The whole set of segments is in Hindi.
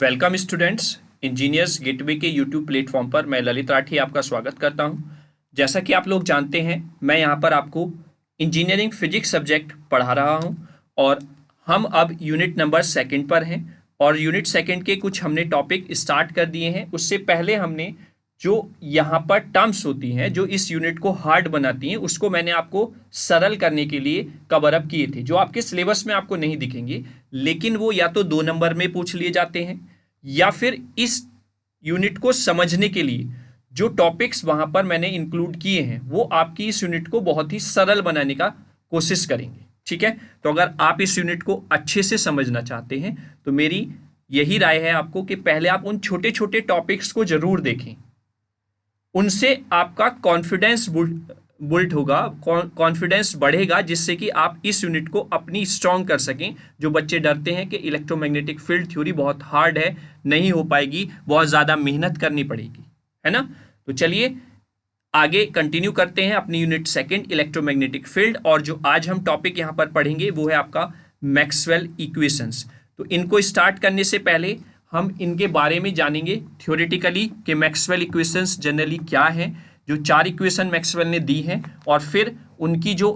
Welcome students. इंजीनियर्स गेटवे के यूट्यूब प्लेटफॉर्म पर मैं ललित राठी आपका स्वागत करता हूं। जैसा कि आप लोग जानते हैं, मैं यहां पर आपको इंजीनियरिंग फिजिक्स सब्जेक्ट पढ़ा रहा हूं और हम अब यूनिट नंबर सेकंड पर हैं और यूनिट सेकंड के कुछ हमने टॉपिक स्टार्ट कर दिए हैं। उससे पहले हमने जो यहाँ पर टर्म्स होती हैं जो इस यूनिट को हार्ड बनाती हैं उसको मैंने आपको सरल करने के लिए कवर अप किए थे, जो आपके सिलेबस में आपको नहीं दिखेंगे, लेकिन वो या तो 2 नंबर में पूछ लिए जाते हैं या फिर इस यूनिट को समझने के लिए जो टॉपिक्स वहां पर मैंने इंक्लूड किए हैं वो आपकी इस यूनिट को बहुत ही सरल बनाने का कोशिश करेंगे। ठीक है, तो अगर आप इस यूनिट को अच्छे से समझना चाहते हैं तो मेरी यही राय है आपको कि पहले आप उन छोटे छोटे टॉपिक्स को जरूर देखें। उनसे आपका कॉन्फिडेंस बुल्ड होगा, कॉन्फिडेंस बढ़ेगा, जिससे कि आप इस यूनिट को अपनी स्ट्रॉन्ग कर सकें। जो बच्चे डरते हैं कि इलेक्ट्रोमैग्नेटिक फील्ड थ्योरी बहुत हार्ड है, नहीं हो पाएगी, बहुत ज़्यादा मेहनत करनी पड़ेगी, है ना। तो चलिए आगे कंटिन्यू करते हैं अपनी यूनिट सेकंड इलेक्ट्रोमैग्नेटिक फील्ड। और जो आज हम टॉपिक यहाँ पर पढ़ेंगे वो है आपका मैक्सवेल इक्वेशंस। तो इनको स्टार्ट करने से पहले हम इनके बारे में जानेंगे थ्योरेटिकली कि मैक्सवेल इक्वेशंस जनरली क्या है। जो 4 इक्वेशन मैक्सवेल ने दी हैं और फिर उनकी जो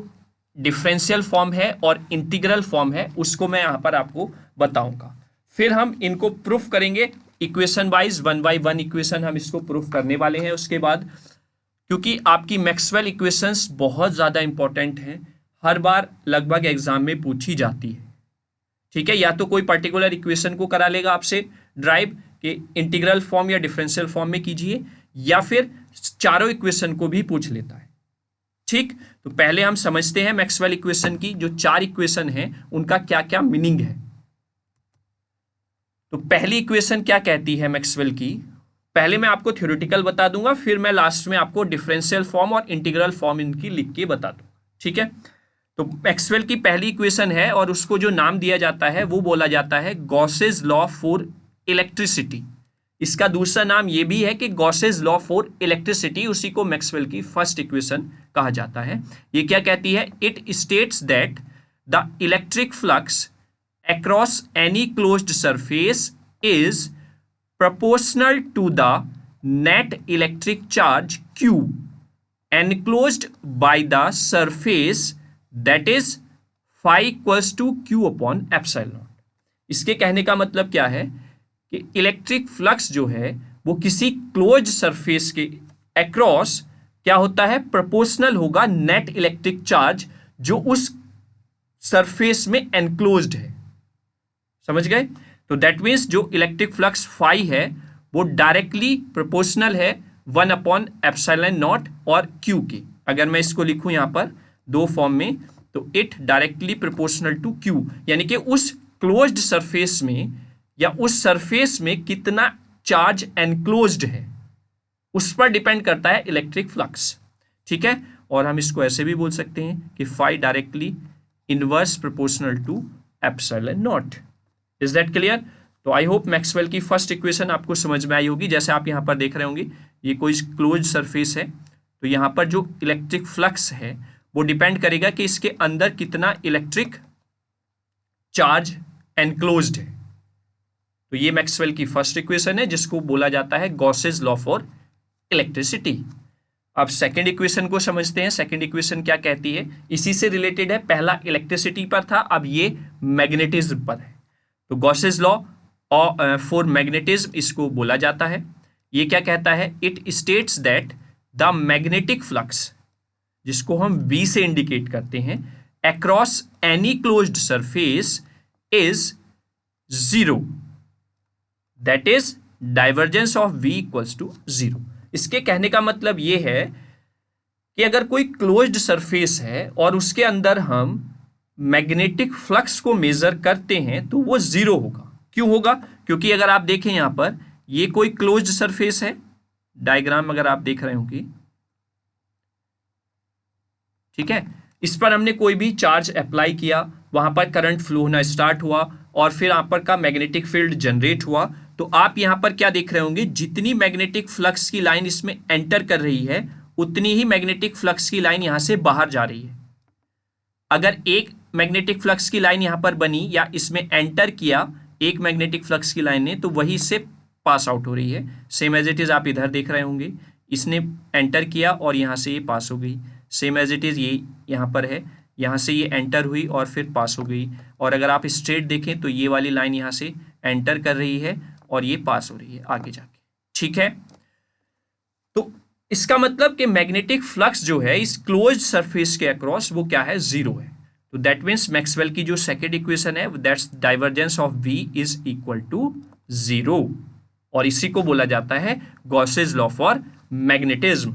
डिफरेंशियल फॉर्म है और इंटीग्रल फॉर्म है उसको मैं यहाँ पर आपको बताऊंगा। फिर हम इनको प्रूफ करेंगे इक्वेशन वाइज, 1 बाय 1 इक्वेशन हम इसको प्रूफ करने वाले हैं उसके बाद, क्योंकि आपकी मैक्सवेल इक्वेशंस बहुत ज़्यादा इंपॉर्टेंट हैं, हर बार लगभग एग्जाम में पूछी जाती है। ठीक है, या तो कोई पर्टिकुलर इक्वेशन को करा लेगा आपसे ड्राइव के इंटीग्रल फॉर्म या डिफरेंशियल फॉर्म में कीजिए, या फिर चारों इक्वेशन को भी पूछ लेता है। ठीक, तो पहले हम समझते हैं मैक्सवेल इक्वेशन की जो 4 इक्वेशन हैं उनका क्या क्या मीनिंग है। तो पहली इक्वेशन क्या कहती है मैक्सवेल की, पहले मैं आपको थ्योरेटिकल बता दूंगा, फिर मैं लास्ट में आपको डिफरेंशियल फॉर्म और इंटीग्रल फॉर्म इनकी लिख के बता दूंगा। ठीक है, तो मैक्सवेल की पहली इक्वेशन है और उसको जो नाम दिया जाता है वो बोला जाता है गॉसेस लॉ फॉर इलेक्ट्रिसिटी। इसका दूसरा नाम ये भी है कि गॉसेस लॉ फॉर इलेक्ट्रिसिटी, उसी को मैक्सवेल की फर्स्ट इक्वेशन कहा जाता है। ये क्या कहती है, it states that the electric flux across any closed surface is proportional to the net electric charge Q enclosed by the surface, that is phi equals to Q upon epsilon। इसके कहने का मतलब क्या है कि इलेक्ट्रिक फ्लक्स जो है वो किसी क्लोज्ड सरफेस के अक्रॉस क्या होता है, प्रोपोर्शनल होगा नेट इलेक्ट्रिक चार्ज जो उस सरफेस में एनक्लोज्ड है। समझ गए, तो दैट मीन्स जो इलेक्ट्रिक फ्लक्स फाई है वो डायरेक्टली प्रोपोर्शनल है 1 अपॉन एप्सिलॉन नॉट और क्यू के। अगर मैं इसको लिखूं यहां पर 2 फॉर्म में, तो it directly proportional to Q, यानी कि उस क्लोज्ड सरफेस में या उस सरफेस में कितना चार्ज एनक्लोज्ड है उस पर डिपेंड करता है इलेक्ट्रिक फ्लक्स। ठीक है, और हम इसको ऐसे भी बोल सकते हैं कि phi directly inverse proportional to epsilon naught. Is that clear? तो आई होप मैक्सवेल की फर्स्ट इक्वेशन आपको समझ में आई होगी। जैसे आप यहाँ पर देख रहे होंगे ये कोई क्लोज सरफेस है, तो यहाँ पर जो इलेक्ट्रिक फ्लक्स है वो डिपेंड करेगा कि इसके अंदर कितना इलेक्ट्रिक चार्ज एनक्लोज्ड है। तो ये मैक्सवेल की फर्स्ट इक्वेशन है जिसको बोला जाता है गॉसेस लॉ फॉर इलेक्ट्रिसिटी। अब सेकेंड इक्वेशन को समझते हैं। सेकेंड इक्वेशन क्या कहती है, इसी से रिलेटेड है, पहला इलेक्ट्रिसिटी पर था, अब ये मैग्नेटिज्म पर है। तो गॉसेस लॉ फॉर मैग्नेटिज्म इसको बोला जाता है। ये क्या कहता है, it states that the magnetic flux, जिसको हम V से इंडिकेट करते हैं, across any closed surface is 0, that is divergence of V equals to 0। इसके कहने का मतलब ये है कि अगर कोई क्लोज्ड सरफेस है और उसके अंदर हम मैग्नेटिक फ्लक्स को मेजर करते हैं तो वो 0 होगा। क्यों होगा, क्योंकि अगर आप देखें यहां पर ये कोई क्लोज्ड सरफेस है, डायग्राम अगर आप देख रहे होंगे, ठीक है, इस पर हमने कोई भी चार्ज अप्लाई किया, वहां पर करंट फ्लो होना स्टार्ट हुआ और फिर यहां पर का मैग्नेटिक फील्ड जनरेट हुआ। तो आप यहां पर क्या देख रहे होंगे, जितनी मैग्नेटिक फ्लक्स की लाइन इसमें एंटर कर रही है उतनी ही मैग्नेटिक फ्लक्स की लाइन यहां से बाहर जा रही है। अगर एक मैग्नेटिक फ्लक्स की लाइन यहां पर बनी या इसमें एंटर किया एक मैग्नेटिक फ्लक्स की लाइन है तो वही से पास आउट हो रही है। सेम एज इट इज आप इधर देख रहे होंगे, इसने एंटर किया और यहाँ से ये पास हो गई। सेम एज इट इज ये यहाँ पर है, यहाँ से ये एंटर हुई और फिर पास हो गई। और अगर आप स्ट्रेट देखें तो ये वाली लाइन यहाँ से एंटर कर रही है और ये पास हो रही है आगे जाके। ठीक है, तो इसका मतलब कि मैग्नेटिक फ्लक्स जो है इस क्लोज्ड सरफेस के अक्रॉस वो क्या है, जीरो है। तो दैट मीन्स मैक्सवेल की जो सेकेंड इक्वेशन है that's divergence of V is equal to zero, और इसी को बोला जाता है गॉसेस लॉ फॉर मैग्नेटिज्म।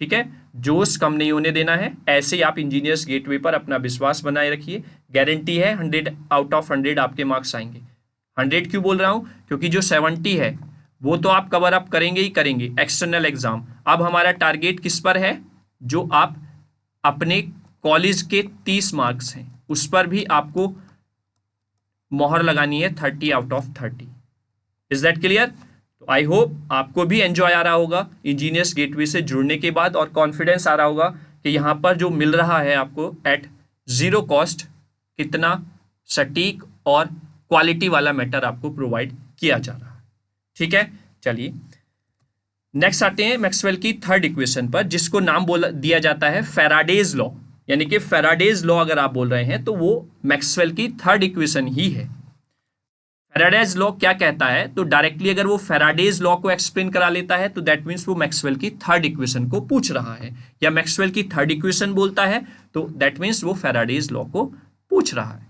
ठीक है, जोश कम नहीं होने देना है। ऐसे ही आप इंजीनियर्स गेटवे पर अपना विश्वास बनाए रखिए, गारंटी है 100 आउट ऑफ 100 आपके मार्क्स आएंगे। 100 क्यों बोल रहा हूं, क्योंकि जो 70 है वो तो आप कवर अप करेंगे ही करेंगे एक्सटर्नल एग्जाम। अब हमारा टारगेट किस पर है, जो आप अपने कॉलेज के 30 मार्क्स हैं उस पर भी आपको मोहर लगानी है 30 out of 30। Is that clear? तो आई होप आपको भी एंजॉय आ रहा होगा इंजीनियर्स गेटवे से जुड़ने के बाद, और कॉन्फिडेंस आ रहा होगा कि यहाँ पर जो मिल रहा है आपको एट जीरो कॉस्ट कितना सटीक और क्वालिटी वाला मैटर आपको प्रोवाइड किया जा रहा है। ठीक है, चलिए नेक्स्ट आते हैं मैक्सवेल की थर्ड इक्वेशन पर, जिसको नाम दिया जाता है फैराडेज लॉ। यानी कि फैराडेज लॉ अगर आप बोल रहे हैं तो वो मैक्सवेल की थर्ड इक्वेशन ही है। फैराडेज लॉ क्या कहता है, तो डायरेक्टली अगर वो फैराडेज लॉ को एक्सप्लेन करा लेता है तो दैट मीन्स वो मैक्सवेल की थर्ड इक्वेशन को पूछ रहा है, या मैक्सवेल की थर्ड इक्वेशन बोलता है तो दैट मीन्स वो फैराडेज लॉ को पूछ रहा है।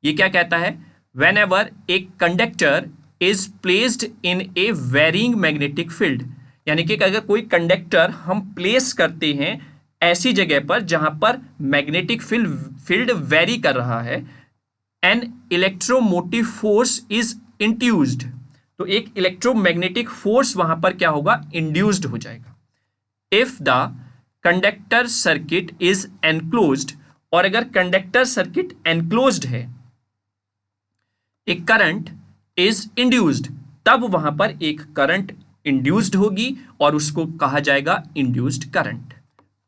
ये क्या कहता है, whenever a conductor is placed in a varying magnetic field, यानी कि अगर कोई कंडक्टर हम प्लेस करते हैं ऐसी जगह पर जहां पर मैग्नेटिक फील्ड वेरी कर रहा है, an electromotive force is induced, तो एक इलेक्ट्रोमैग्नेटिक फोर्स वहां पर क्या होगा, इंड्यूस्ड हो जाएगा। If the conductor circuit is enclosed, और अगर कंडक्टर सर्किट एनक्लोज्ड है, एक करंट इज इंड्यूस्ड, तब वहां पर एक करंट इंड्यूस्ड होगी और उसको कहा जाएगा इंड्यूस्ड करंट।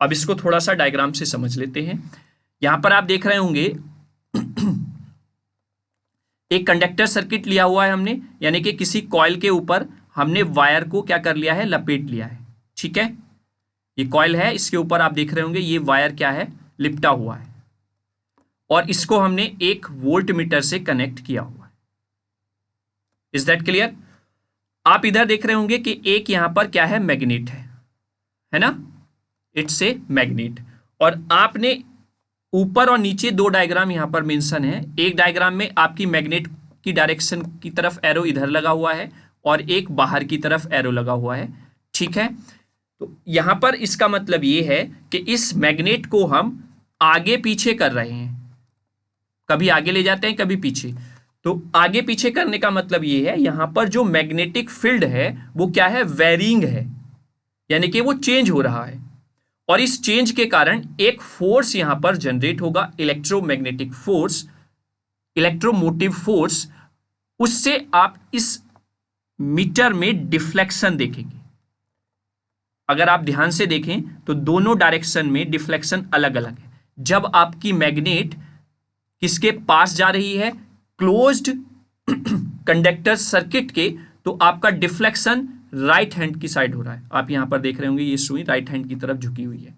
अब इसको थोड़ा सा डायग्राम से समझ लेते हैं। यहां पर आप देख रहे होंगे एक कंडक्टर सर्किट लिया हुआ है हमने, यानी कि किसी कॉइल के ऊपर हमने वायर को क्या कर लिया है, लपेट लिया है। ठीक है, ये कॉइल है, इसके ऊपर आप देख रहे होंगे ये वायर क्या है, लिपटा हुआ है, और इसको हमने एक वोल्ट मीटर से कनेक्ट किया हुआ है। Is that clear? आप इधर देख रहे होंगे कि एक यहां पर क्या है, मैग्नेट है ना, इट्स ए मैग्नेट। और आपने ऊपर और नीचे दो डायग्राम यहां पर मेंशन है। एक डायग्राम में आपकी मैग्नेट की डायरेक्शन की तरफ एरो इधर लगा हुआ है और एक बाहर की तरफ एरो लगा हुआ है। ठीक है, तो यहां पर इसका मतलब ये है कि इस मैग्नेट को हम आगे पीछे कर रहे हैं, कभी आगे ले जाते हैं कभी पीछे। तो आगे पीछे करने का मतलब ये है, यहां पर जो मैग्नेटिक फील्ड है वो क्या है, वेरिंग है, यानी कि वो चेंज हो रहा है, और इस चेंज के कारण एक फोर्स यहां पर जनरेट होगा, इलेक्ट्रोमैग्नेटिक फोर्स, इलेक्ट्रोमोटिव फोर्स। उससे आप इस मीटर में डिफ्लेक्शन देखेंगे। अगर आप ध्यान से देखें तो दोनों डायरेक्शन में डिफ्लेक्शन अलग अलग है। जब आपकी मैग्नेट किसके पास जा रही है, क्लोज्ड कंडक्टर सर्किट के, तो आपका डिफ्लेक्शन राइट हैंड की साइड हो रहा है। आप यहां पर देख रहे होंगे ये सुई राइट हैंड की तरफ झुकी हुई है।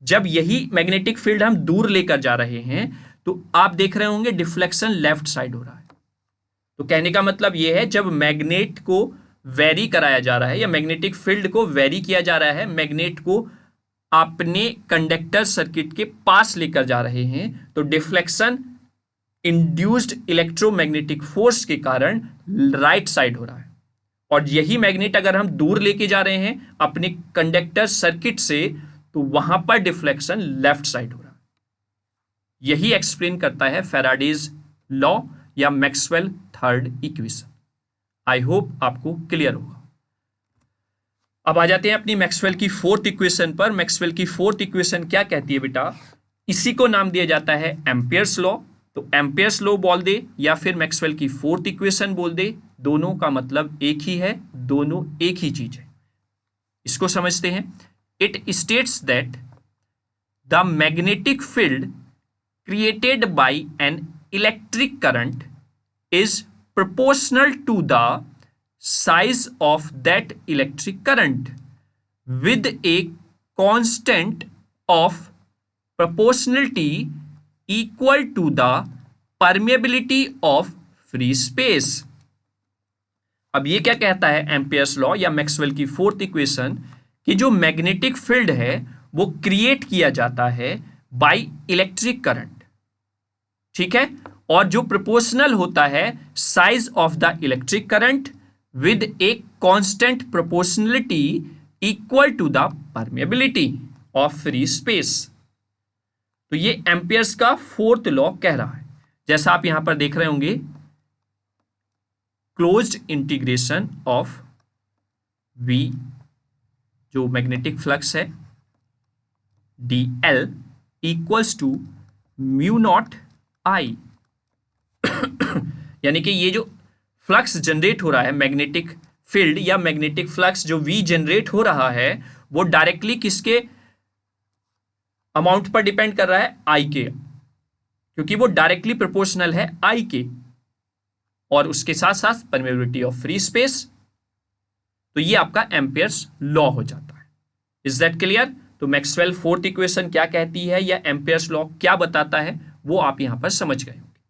जब यही मैग्नेटिक फील्ड हम दूर लेकर जा रहे हैं तो आप देख रहे होंगे डिफ्लेक्शन लेफ्ट साइड हो रहा है। तो कहने का मतलब यह है, जब मैग्नेट को वेरी कराया जा रहा है या मैग्नेटिक फील्ड को वेरी किया जा रहा है, मैग्नेट को अपने कंडक्टर सर्किट के पास लेकर जा रहे हैं, तो डिफ्लेक्शन इंड्यूस्ड इलेक्ट्रोमैग्नेटिक फोर्स के कारण राइट साइड हो रहा है। और यही मैग्नेट अगर हम दूर लेके जा रहे हैं अपने कंडक्टर सर्किट से, तो वहां पर डिफ्लेक्शन लेफ्ट साइड हो रहा है। यही एक्सप्लेन करता है फैराडेज लॉ या Maxwell third equation. I hope आपको क्लियर होगा। अब आ जाते हैं अपनी मैक्सवेल की फोर्थ इक्वेशन पर। मैक्सवेल की फोर्थ इक्वेशन क्या कहती है बेटा, इसी को नाम दिया जाता है एम्पियर्स लॉ। तो एम्पियर्स लॉ बोल दे या फिर मैक्सवेल की फोर्थ इक्वेशन बोल दे, दोनों का मतलब एक ही है, दोनों एक ही चीज है। इसको समझते हैं। It states that the magnetic field created by an electric current is proportional to the size of that electric current with a constant of proportionality equal to the permeability of free space। अब ये क्या कहता है एम्पियर्स लॉ या मैक्सवेल की फोर्थ इक्वेशन कि जो मैग्नेटिक फील्ड है वो क्रिएट किया जाता है बाय इलेक्ट्रिक करंट, ठीक है, और जो प्रोपोर्शनल होता है size of the electric current with a constant proportionality equal to the permeability of free space. तो ये एम्पियर्स का फोर्थ लॉ कह रहा है। जैसा आप यहां पर देख रहे होंगे, क्लोज्ड इंटीग्रेशन ऑफ V जो मैग्नेटिक फ्लक्स है dl equals to mu naught I। यानी कि ये जो फ्लक्स जनरेट हो रहा है, मैग्नेटिक फील्ड या मैग्नेटिक फ्लक्स जो V जनरेट हो रहा है, वो डायरेक्टली किसके अमाउंट पर डिपेंड कर रहा है? I के, क्योंकि वो डायरेक्टली प्रोपोर्शनल है I के, और उसके साथ साथ परमेबिलिटी ऑफ फ्री स्पेस। तो ये आपका एम्पियर्स लॉ हो जाता है। Is that clear? तो मैक्सवेल फोर्थ इक्वेशन क्या कहती है या एम्पियर्स लॉ क्या बताता है वो आप यहां पर समझ गए होंगे,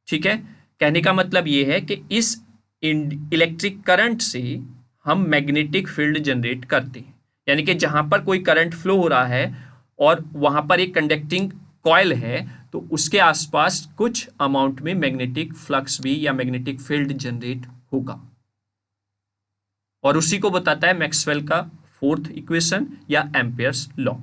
ठीक है। कहने का मतलब ये है कि इस इलेक्ट्रिक करंट से हम मैग्नेटिक फील्ड जनरेट करते हैं, यानी कि जहां पर कोई करंट फ्लो हो रहा है और वहां पर एक कंडक्टिंग कॉइल है, तो उसके आसपास कुछ अमाउंट में मैग्नेटिक फ्लक्स भी या मैग्नेटिक फील्ड जनरेट होगा, और उसी को बताता है मैक्सवेल का फोर्थ इक्वेशन या एम्पियर्स लॉ।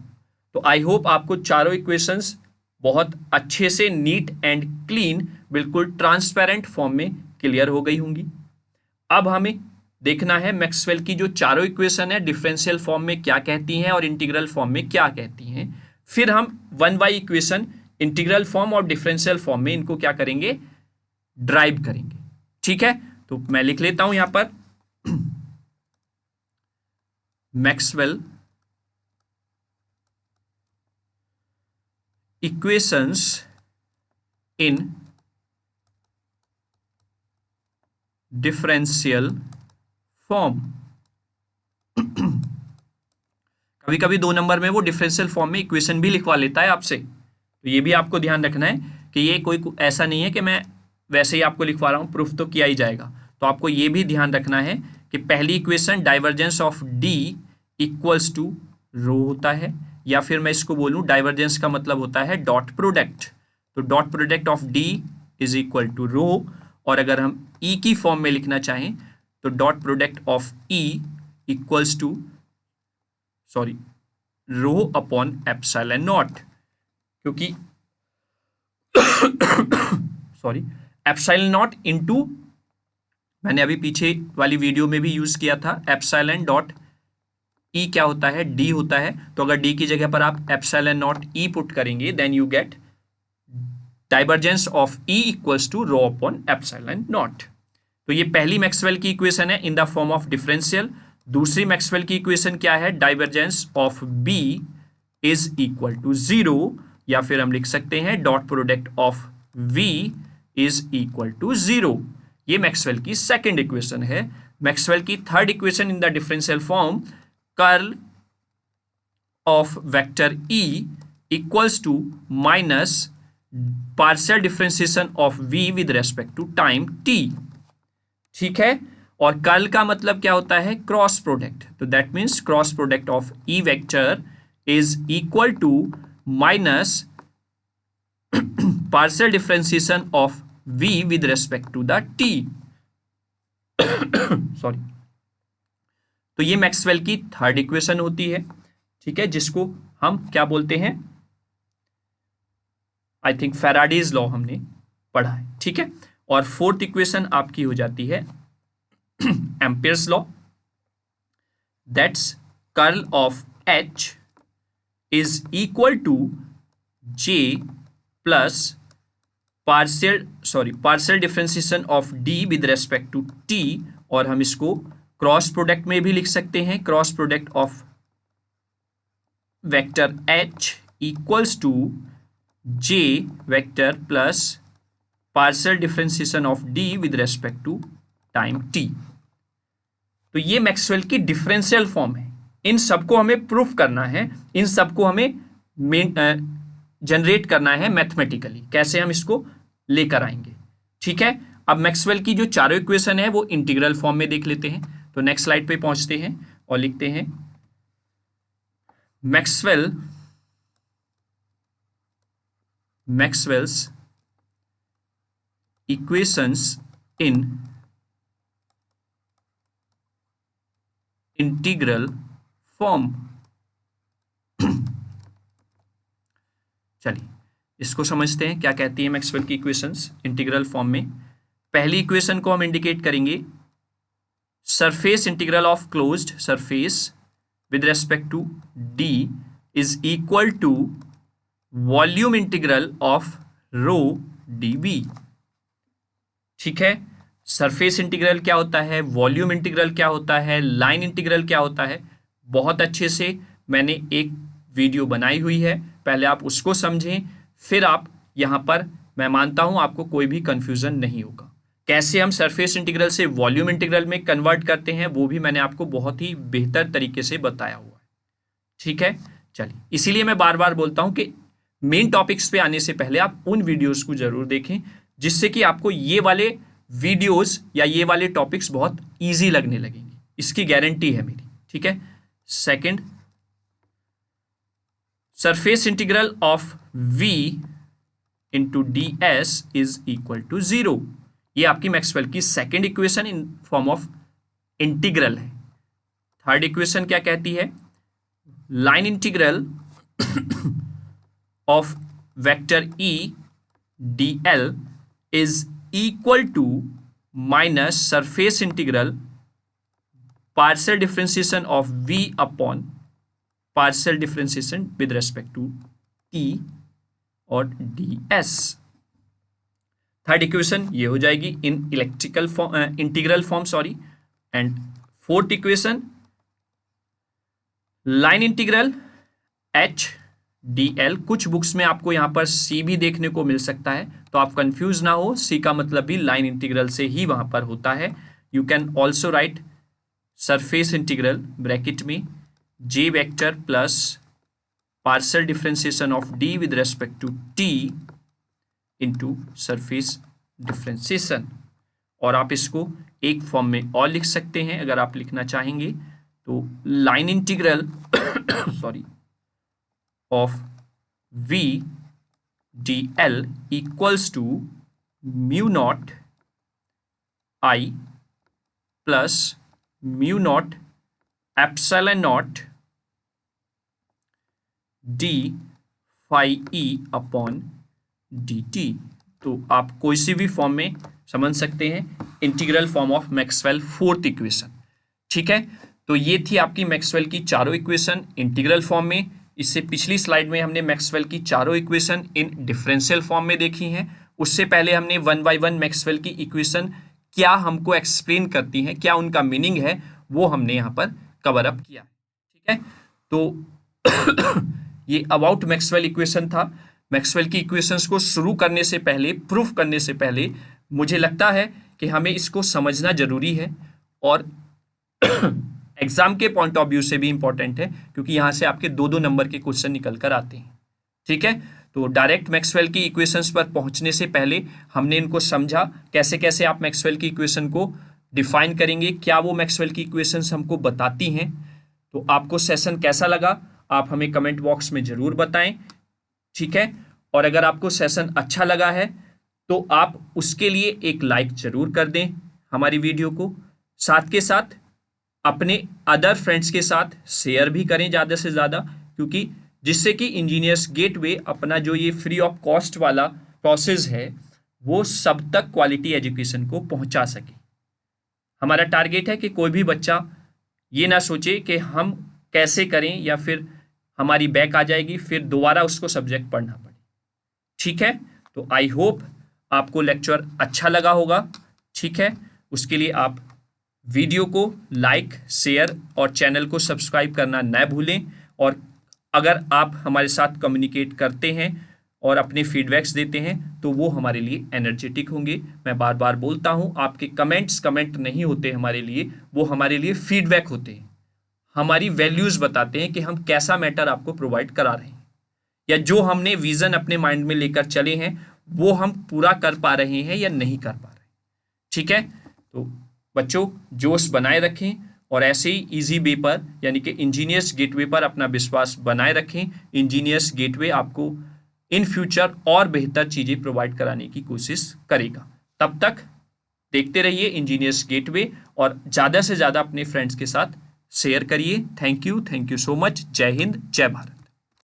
तो आई होप आपको चारों इक्वेशंस बहुत अच्छे से नीट एंड क्लीन, बिल्कुल ट्रांसपेरेंट फॉर्म में क्लियर हो गई होंगी। अब हमें देखना है मैक्सवेल की जो चारों इक्वेशन है डिफरेंशियल फॉर्म में क्या कहती हैं और इंटीग्रल फॉर्म में क्या कहती हैं। फिर हम 1 बाई इक्वेशन इंटीग्रल फॉर्म और डिफरेंशियल फॉर्म में इनको क्या करेंगे? ड्राइव करेंगे, ठीक है। तो मैं लिख लेता हूं यहां पर मैक्सवेल इक्वेशंस इन डिफरेंशियल फॉर्म। कभी कभी 2 नंबर में वो डिफरेंशियल फॉर्म में इक्वेशन भी लिखवा लेता है आपसे, तो ये भी आपको ध्यान रखना है कि ये कोई ऐसा नहीं है कि मैं वैसे ही आपको लिखवा रहा हूं, प्रूफ तो किया ही जाएगा। तो आपको ये भी ध्यान रखना है कि पहली equation divergence of D equals to rho होता है, या फिर मैं इसको बोलूं डाइवर्जेंस का मतलब होता है डॉट प्रोडक्ट। तो dot product of D is equal to rho, और अगर हम E की फॉर्म में लिखना चाहें तो dot product of E equals to rho upon epsilon naught, क्योंकि एप्सिलॉन नॉट इनटू, मैंने अभी पीछे वाली वीडियो में भी यूज किया था, एप्सिलॉन डॉट E क्या होता है? D होता है। तो अगर D की जगह पर आप एप्सिलॉन नॉट E पुट करेंगे then you get divergence of E equals to rho upon epsilon naught. तो ये पहली मैक्सवेल की इक्वेशन है in the form of differential. दूसरी मैक्सवेल की इक्वेशन क्या है? Divergence of B is equal to 0, या फिर हम लिख सकते हैं dot product of V is equal to 0। ये मैक्सवेल की सेकंड इक्वेशन है। मैक्सवेल की third equation in the differential form, curl of vector E equals to minus partial differentiation of V with respect to time t, ठीक है। और कर्ल का मतलब क्या होता है? Cross product. तो that means cross product of E vector is equal to minus partial differentiation of V with respect to the t। Sorry. तो ये मैक्सवेल की थर्ड इक्वेशन होती है, ठीक है, जिसको हम क्या बोलते हैं? आई थिंक फैराडेज लॉ हमने पढ़ा है, ठीक है। और फोर्थ इक्वेशन आपकी हो जाती है Ampere's law, that's curl of H is equal to J plus partial differentiation of D with respect to T, और हम इसको क्रॉस प्रोडक्ट में भी लिख सकते हैं। Cross product of vector H equals to J vector plus partial differentiation of D with respect to time T. तो ये मैक्सवेल की डिफरेंशियल फॉर्म है। इन सबको हमें प्रूफ करना है, इन सबको हमें जनरेट करना है मैथमेटिकली। कैसे हम इसको लेकर आएंगे, ठीक है। अब मैक्सवेल की जो चारों इक्वेशन है वो इंटीग्रल फॉर्म में देख लेते हैं। तो नेक्स्ट स्लाइड पे पहुंचते हैं और लिखते हैं मैक्सवेल्स इक्वेशंस इन इंटीग्रल फॉर्म। चलिए इसको समझते हैं क्या कहती है मैक्सवेल की इक्वेशंस इंटीग्रल फॉर्म में। पहली इक्वेशन को हम इंडिकेट करेंगे surface integral of closed surface with respect to D is equal to volume integral of rho D V. ठीक है, सरफेस इंटीग्रल क्या होता है, वॉल्यूम इंटीग्रल क्या होता है, लाइन इंटीग्रल क्या होता है, बहुत अच्छे से मैंने एक वीडियो बनाई हुई है, पहले आप उसको समझें, फिर आप यहाँ पर मैं मानता हूँ आपको कोई भी कंफ्यूजन नहीं होगा। कैसे हम सरफेस इंटीग्रल से वॉल्यूम इंटीग्रल में कन्वर्ट करते हैं वो भी मैंने आपको बहुत ही बेहतर तरीके से बताया हुआ है। ठीक है, चलिए इसीलिए मैं बार बार बोलता हूँ कि मेन टॉपिक्स पे आने से पहले आप उन वीडियोस को जरूर देखें, जिससे कि आपको ये वाले वीडियोस या ये वाले टॉपिक्स बहुत इजी लगने लगेंगे, इसकी गारंटी है मेरी। ठीक है, second, surface integral of v into D S is equal to 0। ये आपकी मैक्सवेल की second equation in form of integral है। थर्ड इक्वेशन क्या कहती है, line integral of vector e dl is equal to minus surface integral partial differentiation of v upon partial differentiation with respect to t और ds। थर्ड इक्वेशन ये हो जाएगी in electrical form, integral form sorry. And fourth equation line integral h dl, कुछ बुक्स में आपको यहां पर c भी देखने को मिल सकता है, तो आप कंफ्यूज ना हो, c का मतलब भी लाइन इंटीग्रल से ही वहां पर होता है। You can also write surface integral bracket में j vector plus partial differentiation of d with respect to t into surface differentiation. और आप इसको एक फॉर्म में और लिख सकते हैं अगर आप लिखना चाहेंगे, तो line integral sorry of v dl equals to mu naught i plus mu naught epsilon naught d phi e upon dt। तो आप कोई सी भी फॉर्म में समझ सकते हैं integral form of Maxwell fourth equation. ठीक है, तो ये थी आपकी मैक्सवेल की चारों इक्वेशन इंटीग्रल फॉर्म में। इससे पिछली स्लाइड में हमने मैक्सवेल की चारों इक्वेशन इन डिफरेंशियल फॉर्म में देखी हैं। उससे पहले हमने 1 बाय 1 मैक्सवेल की इक्वेशन क्या हमको एक्सप्लेन करती हैं, क्या उनका मीनिंग है, वो हमने यहाँ पर कवर अप किया। ठीक है, तो ये अबाउट मैक्सवेल इक्वेशन था। मैक्सवेल की इक्वेशंस को शुरू करने से पहले, प्रूफ करने से पहले, मुझे लगता है कि हमें इसको समझना जरूरी है और एग्जाम के पॉइंट ऑफ व्यू से भी इंपॉर्टेंट है, क्योंकि यहाँ से आपके 2-2 नंबर के क्वेश्चन निकल कर आते हैं। ठीक है, तो डायरेक्ट मैक्सवेल की इक्वेशंस पर पहुंचने से पहले हमने इनको समझा, कैसे कैसे आप मैक्सवेल की इक्वेशन को डिफाइन करेंगे, क्या वो मैक्सवेल की इक्वेशंस हमको बताती हैं। तो आपको सेशन कैसा लगा आप हमें कमेंट बॉक्स में जरूर बताएं। ठीक है, और अगर आपको सेशन अच्छा लगा है तो आप उसके लिए एक लाइक जरूर कर दें हमारी वीडियो को, साथ के साथ अपने अदर फ्रेंड्स के साथ शेयर भी करें ज़्यादा से ज़्यादा, क्योंकि जिससे कि इंजीनियर्स गेटवे अपना जो ये फ्री ऑफ कॉस्ट वाला प्रोसेस है वो सब तक क्वालिटी एजुकेशन को पहुंचा सके। हमारा टारगेट है कि कोई भी बच्चा ये ना सोचे कि हम कैसे करें या फिर हमारी बैक आ जाएगी फिर दोबारा उसको सब्जेक्ट पढ़ना पड़े। ठीक है, तो आई होप आपको लेक्चर अच्छा लगा होगा। ठीक है, उसके लिए आप वीडियो को लाइक, शेयर और चैनल को सब्सक्राइब करना न भूलें। और अगर आप हमारे साथ कम्युनिकेट करते हैं और अपने फीडबैक्स देते हैं तो वो हमारे लिए एनर्जेटिक होंगे। मैं बार बार बोलता हूँ, आपके कमेंट नहीं होते हमारे लिए, वो हमारे लिए फीडबैक होते हैं, हमारी वैल्यूज़ बताते हैं कि हम कैसा मैटर आपको प्रोवाइड करा रहे हैं, या जो हमने विज़न अपने माइंड में लेकर चले हैं वो हम पूरा कर पा रहे हैं या नहीं कर पा रहे। ठीक है, तो बच्चों जोश बनाए रखें और ऐसे ही इजी वे पर यानी कि इंजीनियर्स गेटवे पर अपना विश्वास बनाए रखें। इंजीनियर्स गेटवे आपको इन फ्यूचर और बेहतर चीज़ें प्रोवाइड कराने की कोशिश करेगा। तब तक देखते रहिए इंजीनियर्स गेटवे और ज़्यादा से ज़्यादा अपने फ्रेंड्स के साथ शेयर करिए। Thank you so much. जय हिंद, जय भारत।